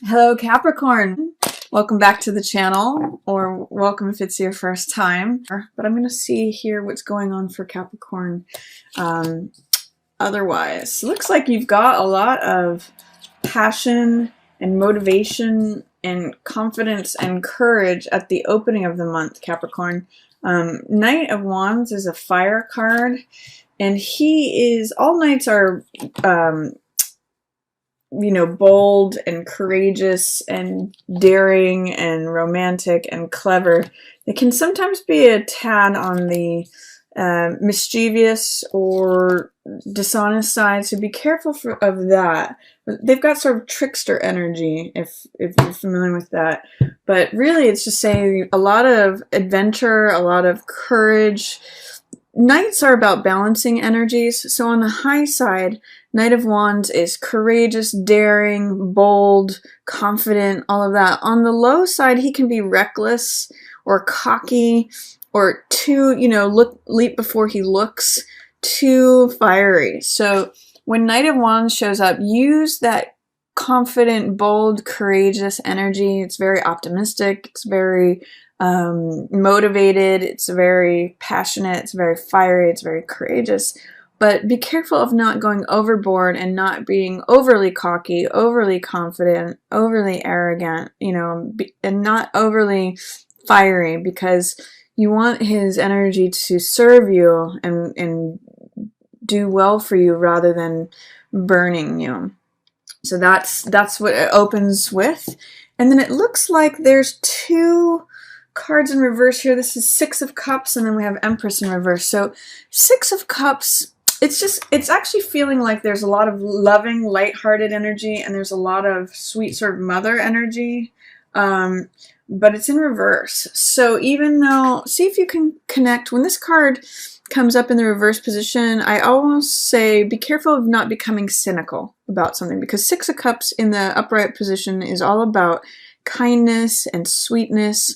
Hello Capricorn! Welcome back to the channel, or welcome if it's your first time. But I'm going to see here what's going on for Capricorn. Otherwise, looks like you've got a lot of passion and motivation and confidence and courage at the opening of the month, Capricorn. Knight of Wands is a fire card, and all knights are bold and courageous and daring and romantic and clever. It can sometimes be a tad on the mischievous or dishonest side, so be careful of that. They've got sort of trickster energy, if you're familiar with that. But really, it's just saying a lot of adventure, a lot of courage. Knights are about balancing energies, so on the high side, Knight of Wands is courageous, daring, bold, confident, all of that. On the low side, he can be reckless or cocky or leap before he looks, too fiery. So when Knight of Wands shows up, use that confident, bold, courageous energy. It's very optimistic. It's very motivated. It's very passionate. It's very fiery. It's very courageous. But be careful of not going overboard and not being overly cocky, overly confident, overly arrogant, and not overly fiery, because you want his energy to serve you and do well for you rather than burning you. So that's what it opens with. And then it looks like there's two cards in reverse here. This is Six of Cups, and then we have Empress in reverse. So Six of Cups, it's actually feeling like there's a lot of loving, lighthearted energy, and there's a lot of sweet sort of mother energy, but it's in reverse. So even though, see if you can connect. When this card comes up in the reverse position, I almost say be careful of not becoming cynical about something, because Six of Cups in the upright position is all about kindness and sweetness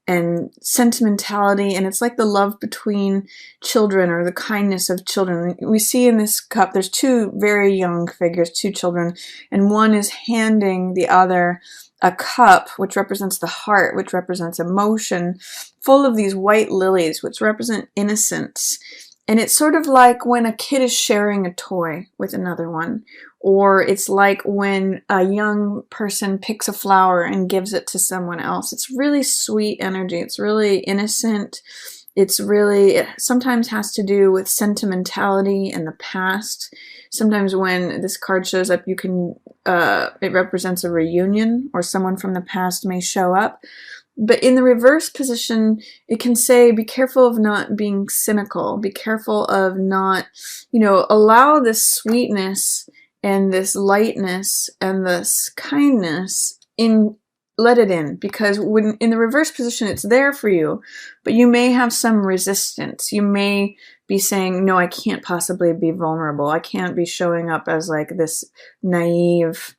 and sentimentality, and it's like the love between children, or the kindness of children. We see in this cup there's two very young figures, two children, and one is handing the other a cup which represents the heart, which represents emotion, full of these white lilies which represent innocence. And it's sort of like when a kid is sharing a toy with another one, or it's like when a young person picks a flower and gives it to someone else. It's really sweet energy. It's really innocent. It sometimes has to do with sentimentality in the past. Sometimes when this card shows up, it represents a reunion, or someone from the past may show up. But in the reverse position, it can say, be careful of not being cynical. Be careful of not, allow this sweetness and this lightness and this kindness let it in. Because when in the reverse position, it's there for you, but you may have some resistance. You may be saying, no, I can't possibly be vulnerable. I can't be showing up as like this naive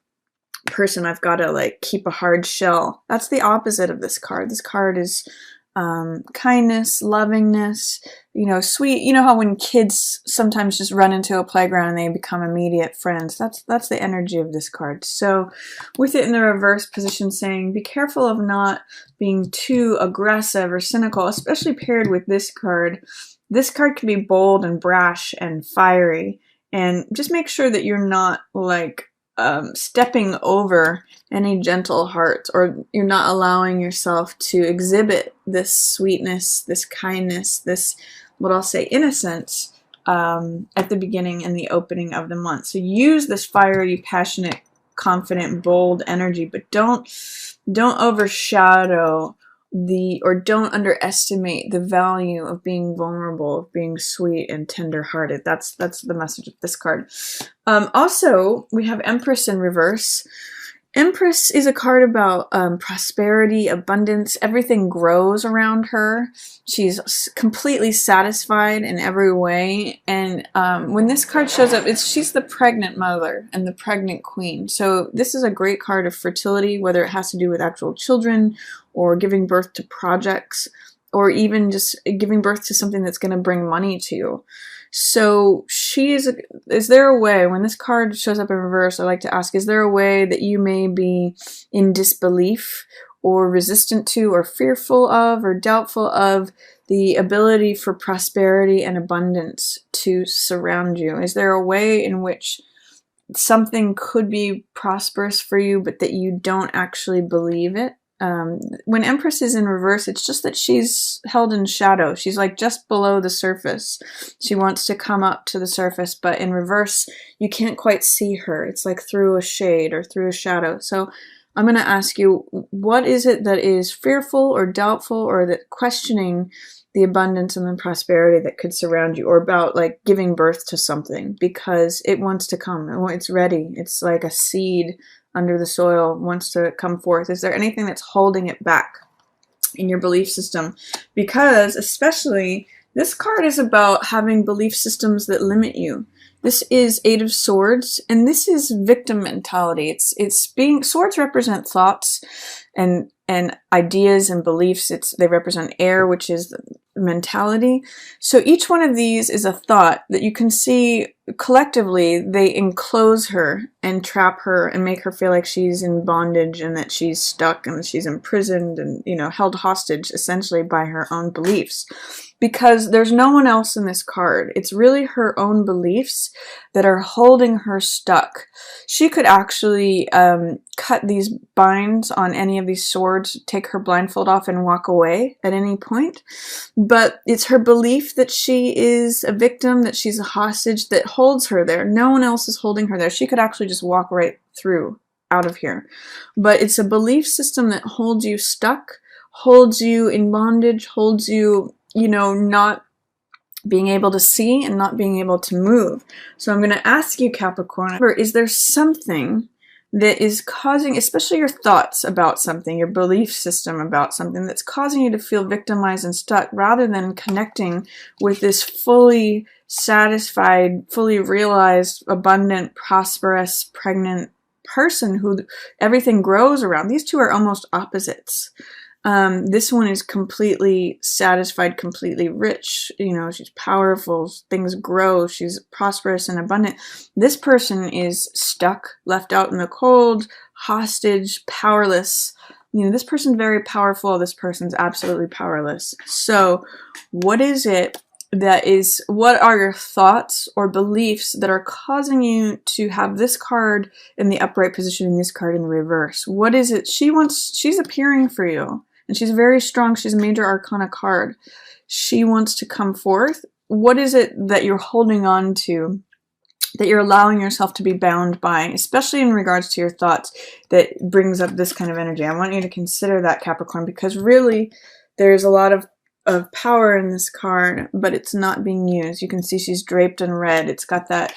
person. I've got to keep a hard shell. That's the opposite of this card. This card is kindness, lovingness, sweet. You know how when kids sometimes just run into a playground and they become immediate friends? That's the energy of this card. So with it in the reverse position, saying be careful of not being too aggressive or cynical, especially paired with this card. This card can be bold and brash and fiery, and just make sure that you're not stepping over any gentle hearts, or you're not allowing yourself to exhibit this sweetness, this kindness, this, what I'll say, innocence at the beginning and the opening of the month. So use this fiery, passionate, confident, bold energy, but don't overshadow or don't underestimate the value of being vulnerable, of being sweet and tender-hearted. That's the message of this card. Also, we have Empress in reverse. Empress is a card about prosperity, abundance. Everything grows around her. She's completely satisfied in every way. And when this card shows up, she's the pregnant mother and the pregnant queen. So this is a great card of fertility, whether it has to do with actual children or giving birth to projects, or even just giving birth to something that's going to bring money to you. So is there a way, when this card shows up in reverse, I like to ask, is there a way that you may be in disbelief or resistant to or fearful of or doubtful of the ability for prosperity and abundance to surround you? Is there a way in which something could be prosperous for you, but that you don't actually believe it? When Empress is in reverse, it's just that she's held in shadow. She's like just below the surface. She wants to come up to the surface, but in reverse, you can't quite see her. It's like through a shade or through a shadow. So I'm going to ask you, what is it that is fearful or doubtful or that questioning the abundance and the prosperity that could surround you, or about like giving birth to something because it wants to come. It's ready. It's like a seed under the soil, wants to come forth. Is there anything that's holding it back in your belief system? Because especially this card is about having belief systems that limit you. This is Eight of Swords, and this is victim mentality. Swords represent thoughts and ideas and beliefs. They represent air, which is mentality. So each one of these is a thought that you can see collectively. They enclose her and trap her and make her feel like she's in bondage and that she's stuck and she's imprisoned and, held hostage essentially by her own beliefs. Because there's no one else in this card. It's really her own beliefs that are holding her stuck. She could actually cut these binds on any of these swords, take her blindfold off and walk away at any point. But it's her belief that she is a victim, that she's a hostage, that holds her there. No one else is holding her there. She could actually just walk right through, out of here. But it's a belief system that holds you stuck, holds you in bondage, holds you not being able to see and not being able to move. So I'm going to ask you, Capricorn, is there something that is causing, especially your thoughts about something, your belief system about something, that's causing you to feel victimized and stuck, rather than connecting with this fully satisfied, fully realized, abundant, prosperous, pregnant person who everything grows around? These two are almost opposites. This one is completely satisfied, completely rich. She's powerful, things grow, she's prosperous and abundant. This person is stuck, left out in the cold, hostage, powerless. This person's very powerful, this person's absolutely powerless. So what is it what are your thoughts or beliefs that are causing you to have this card in the upright position and this card in the reverse? What is it? She's appearing for you. And she's very strong. She's a major arcana card. She wants to come forth. What is it that you're holding on to, that you're allowing yourself to be bound by, especially in regards to your thoughts, that brings up this kind of energy? I want you to consider that, Capricorn, because really there's a lot of power in this card, but it's not being used. You can see she's draped in red. It's got that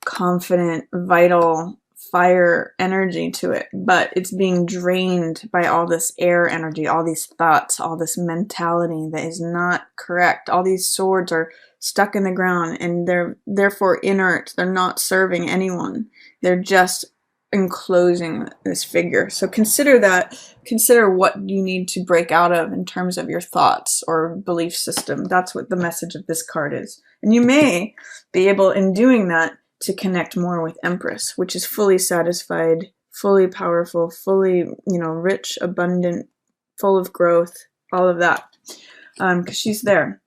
confident, vital, fire energy to it, but it's being drained by all this air energy, all these thoughts, all this mentality that is not correct. All these swords are stuck in the ground and they're therefore inert. They're not serving anyone. They're just enclosing this figure. So consider that. Consider what you need to break out of in terms of your thoughts or belief system. That's what the message of this card is. And you may be able, in doing that, to connect more with Empress, which is fully satisfied, fully powerful, fully, rich, abundant, full of growth, all of that, because she's there.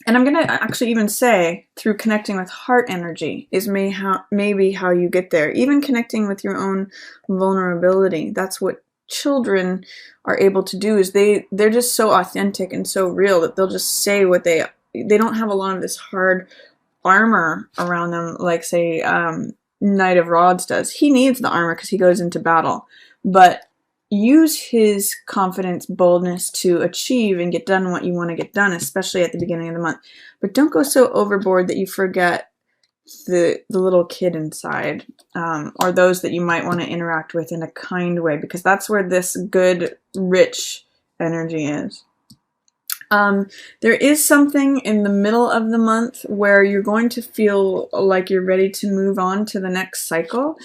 And I'm going to actually even say, through connecting with heart energy is maybe how you get there. Even connecting with your own vulnerability. That's what children are able to do, is they're just so authentic and so real that they'll just say what they don't have a lot of this hard armor around them, like say Knight of Rods does. He needs the armor because he goes into battle, but use his confidence, boldness to achieve and get done what you want to get done, especially at the beginning of the month. But don't go so overboard that you forget the little kid inside, or those that you might want to interact with in a kind way, because that's where this good, rich energy is. There is something in the middle of the month where you're going to feel like you're ready to move on to the next cycle.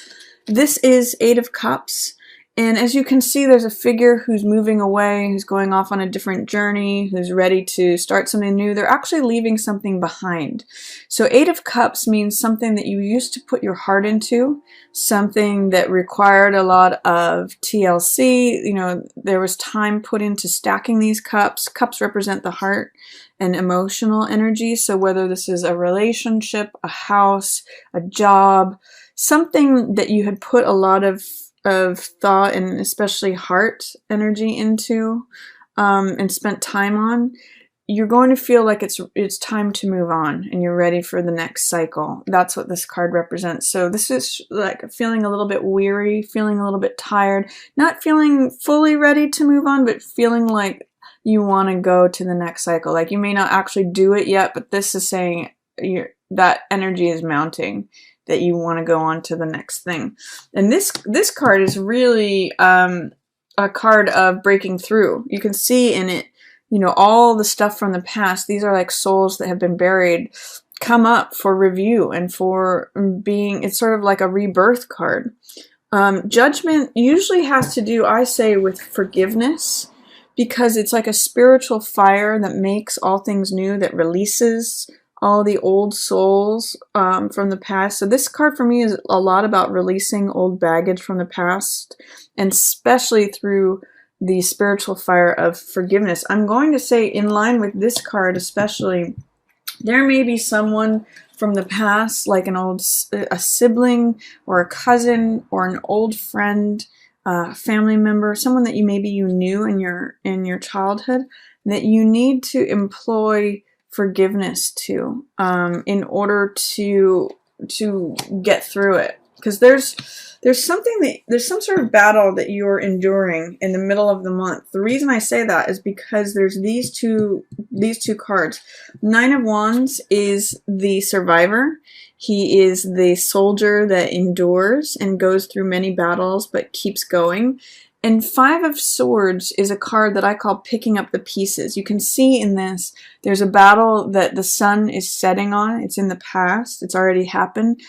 This is Eight of Cups, And as you can see, there's a figure who's moving away, who's going off on a different journey, who's ready to start something new. They're actually leaving something behind. So 8 of Cups means something that you used to put your heart into, something that required a lot of TLC. You know, there was time put into stacking these cups. Cups represent the heart and emotional energy. So whether this is a relationship, a house, a job, something that you had put a lot of thought and especially heart energy into and spent time on, you're going to feel like it's time to move on and you're ready for the next cycle. That's what this card represents. So this is like feeling a little bit weary, feeling a little bit tired, not feeling fully ready to move on, but feeling like you want to go to the next cycle. Like you may not actually do it yet, but this is saying that energy is mounting, that you want to go on to the next thing. And this card is really a card of breaking through. You can see in it, you know, all the stuff from the past. These are like souls that have been buried, come up for review and for being, it's sort of like a rebirth card. Judgment usually has to do, I say, with forgiveness, because it's like a spiritual fire that makes all things new, that releases all the old souls from the past. So this card for me is a lot about releasing old baggage from the past, and especially through the spiritual fire of forgiveness. I'm going to say, in line with this card especially, there may be someone from the past, like a sibling or a cousin or an old friend, family member, someone that maybe you knew in your childhood, that you need to employ forgiveness to in order to get through it, because there's some sort of battle that you're enduring in the middle of the month. The reason I say that is because there's these two cards. 9 of Wands is the survivor. He is the soldier that endures and goes through many battles but keeps going. And 5 of Swords is a card that I call picking up the pieces. You can see in this, there's a battle that the sun is setting on. It's in the past. It's already happened.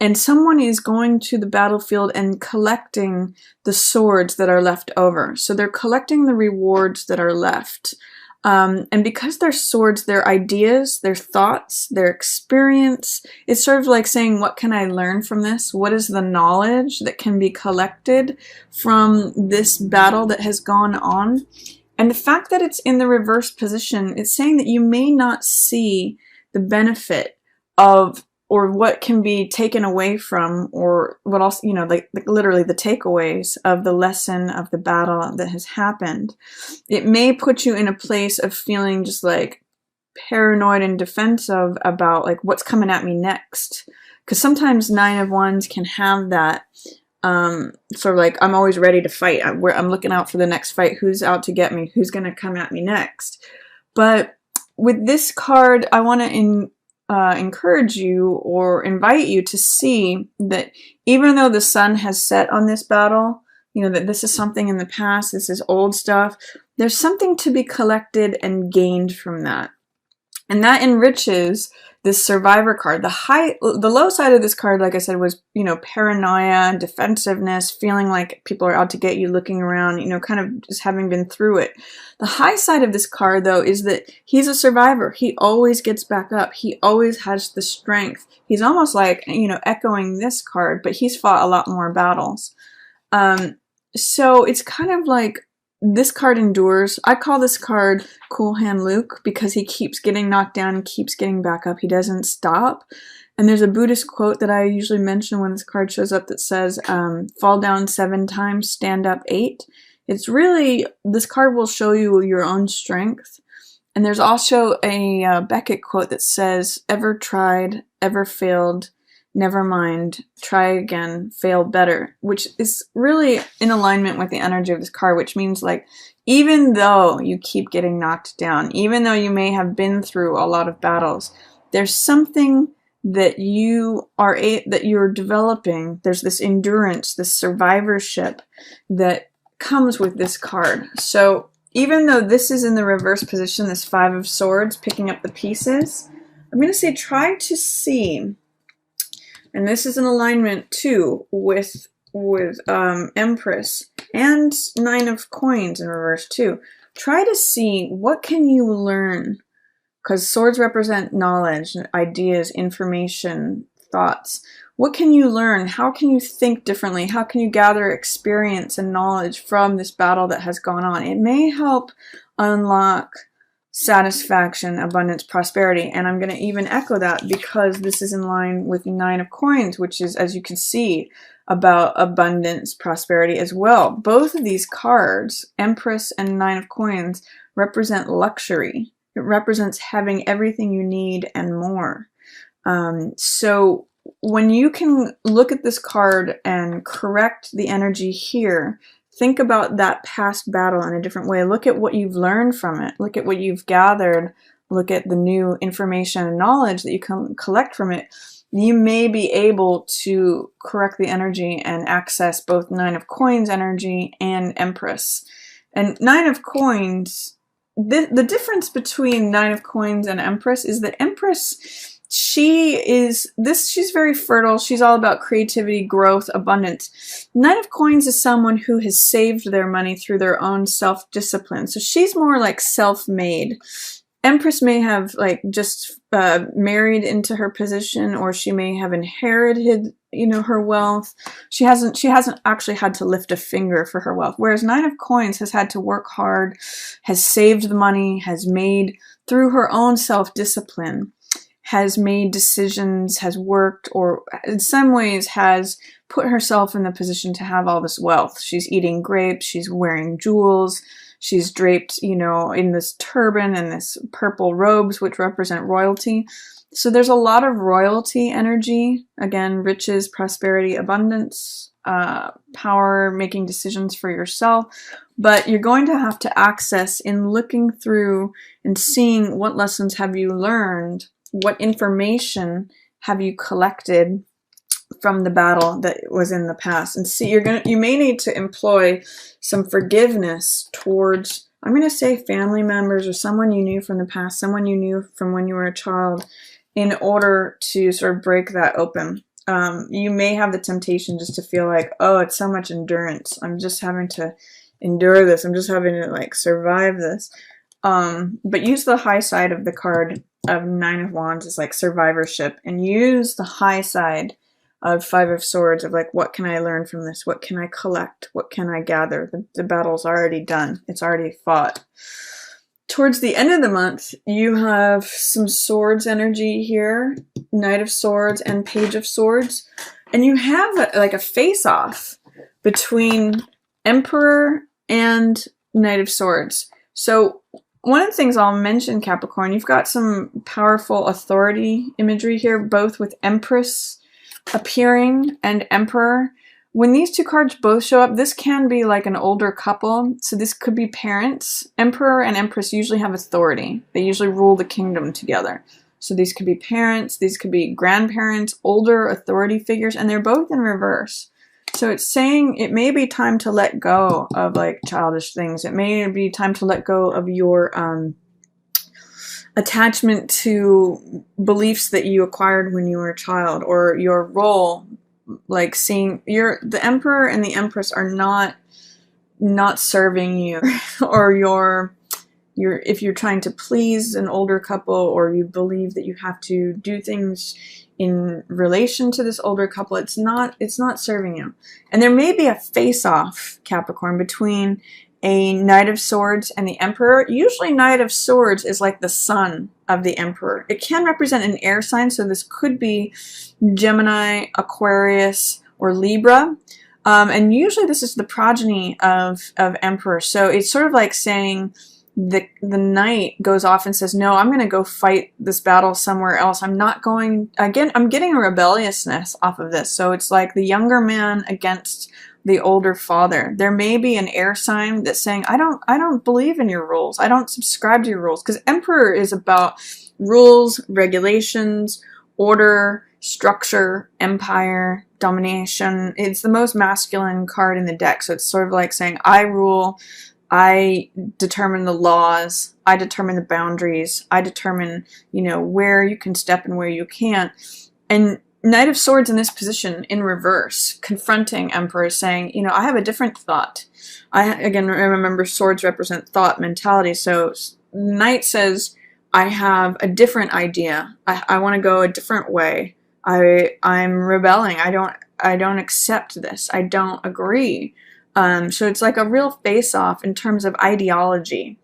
And someone is going to the battlefield and collecting the swords that are left over. So they're collecting the rewards that are left. And because they're swords, their ideas, their thoughts, their experience, it's sort of like saying, what can I learn from this? What is the knowledge that can be collected from this battle that has gone on? And the fact that it's in the reverse position, it's saying that you may not see the benefit of, or what can be taken away from, or what else, you know, like literally the takeaways of the lesson of the battle that has happened. It may put you in a place of feeling just like paranoid and defensive about like what's coming at me next. Because sometimes 9 of Wands can have that sort of like, I'm always ready to fight. I'm looking out for the next fight. Who's out to get me? Who's going to come at me next? But with this card, I want to encourage you or invite you to see that even though the sun has set on this battle, you know, that this is something in the past, this is old stuff, there's something to be collected and gained from that. And that enriches this survivor card. The low side of this card, like I said, was, you know, paranoia, defensiveness, feeling like people are out to get you, looking around, you know, kind of just having been through it. The high side of this card, though, is that he's a survivor. He always gets back up. He always has the strength. He's almost like, you know, echoing this card, but he's fought a lot more battles. So it's kind of like, this card endures. I call this card Cool Hand Luke because he keeps getting knocked down and keeps getting back up. He doesn't stop. And there's a Buddhist quote that I usually mention when this card shows up that says, fall down 7 times, stand up 8. It's really, this card will show you your own strength. And there's also a Beckett quote that says, ever tried, ever failed, never mind, try again, fail better, which is really in alignment with the energy of this card, which means like, even though you keep getting knocked down, even though you may have been through a lot of battles, there's something that you're developing. There's this endurance, this survivorship that comes with this card. So even though this is in the reverse position, this 5 of Swords, picking up the pieces, I'm going to say try to see. And this is in alignment too with Empress. And Nine of Coins in reverse too. Try to see what can you learn, because swords represent knowledge, ideas, information, thoughts. What can you learn? How can you think differently? How can you gather experience and knowledge from this battle that has gone on? It may help unlock satisfaction, abundance, prosperity. And I'm going to even echo that because this is in line with Nine of Coins, which is, as you can see, about abundance, prosperity as well. Both of these cards, Empress and Nine of Coins, represent luxury. It represents having everything you need and more. So when you can look at this card and correct the energy here, think about that past battle in a different way. Look at what you've learned from it. Look at what you've gathered. Look at the new information and knowledge that you can collect from it. You may be able to correct the energy and access both Nine of Coins energy and Empress. And Nine of Coins, the difference between Nine of Coins and Empress is that Empress, she's very fertile. She's all about creativity, growth, abundance. Nine of Coins is someone who has saved their money through their own self-discipline. So she's more like self-made. Empress may have like just married into her position, or she may have inherited, her wealth. She hasn't actually had to lift a finger for her wealth. Whereas Nine of Coins has had to work hard, has saved the money, has made through her own self-discipline, has made decisions, has worked, or in some ways has put herself in the position to have all this wealth. She's eating grapes, she's wearing jewels, she's draped, in this turban and this purple robes, which represent royalty. So there's a lot of royalty energy. Again, riches, prosperity, abundance, power, making decisions for yourself. But you're going to have to access in looking through and seeing what lessons have you learned, what information have you collected from the battle that was in the past, and see, you may need to employ some forgiveness towards, I'm going to say, family members or someone you knew from the past, someone you knew from when you were a child, in order to sort of break that open. You may have the temptation just to feel like, oh, it's so much endurance. I'm just having to endure this. I'm just having to like survive this. But use the high side of the card of Nine of Wands as like survivorship, and use the high side of Five of Swords of like, what can I learn from this? What can I collect? What can I gather? The battle's already done. It's already fought. Towards the end of the month, you have some Swords energy here, Knight of Swords and Page of Swords, and you have like a face-off between Emperor and Knight of Swords. So one of the things I'll mention, Capricorn, you've got some powerful authority imagery here, both with Empress appearing and Emperor. When these two cards both show up, this can be like an older couple. So this could be parents. Emperor and Empress usually have authority. They usually rule the kingdom together. So these could be parents, these could be grandparents, older authority figures, and they're both in reverse. So it's saying it may be time to let go of like childish things. It may be time to let go of your attachment to beliefs that you acquired when you were a child, or your role, like seeing the Emperor and the Empress are not serving you, or if you're trying to please an older couple, or you believe that you have to do things in relation to this older couple, it's not serving you. And there may be a face-off, Capricorn, between a Knight of Swords and the Emperor. Usually Knight of Swords is like the son of the Emperor. It can represent an air sign, so this could be Gemini, Aquarius, or Libra. And usually this is the progeny of Emperor. So it's sort of like saying the knight goes off and says, no, I'm going to go fight this battle somewhere else. I'm not going, again, I'm getting a rebelliousness off of this. So it's like the younger man against the older father. There may be an air sign that's saying, I don't believe in your rules. I don't subscribe to your rules. Because Emperor is about rules, regulations, order, structure, empire, domination. It's the most masculine card in the deck. So it's sort of like saying, I rule, I determine the laws, I determine the boundaries, I determine, where you can step and where you can't. And Knight of Swords in this position in reverse, confronting Emperor, saying, you know, I have a different thought. Again, remember swords represent thought, mentality. So Knight says, I have a different idea. I want to go a different way. I'm rebelling. I don't accept this. I don't agree. So it's like a real face-off in terms of ideology.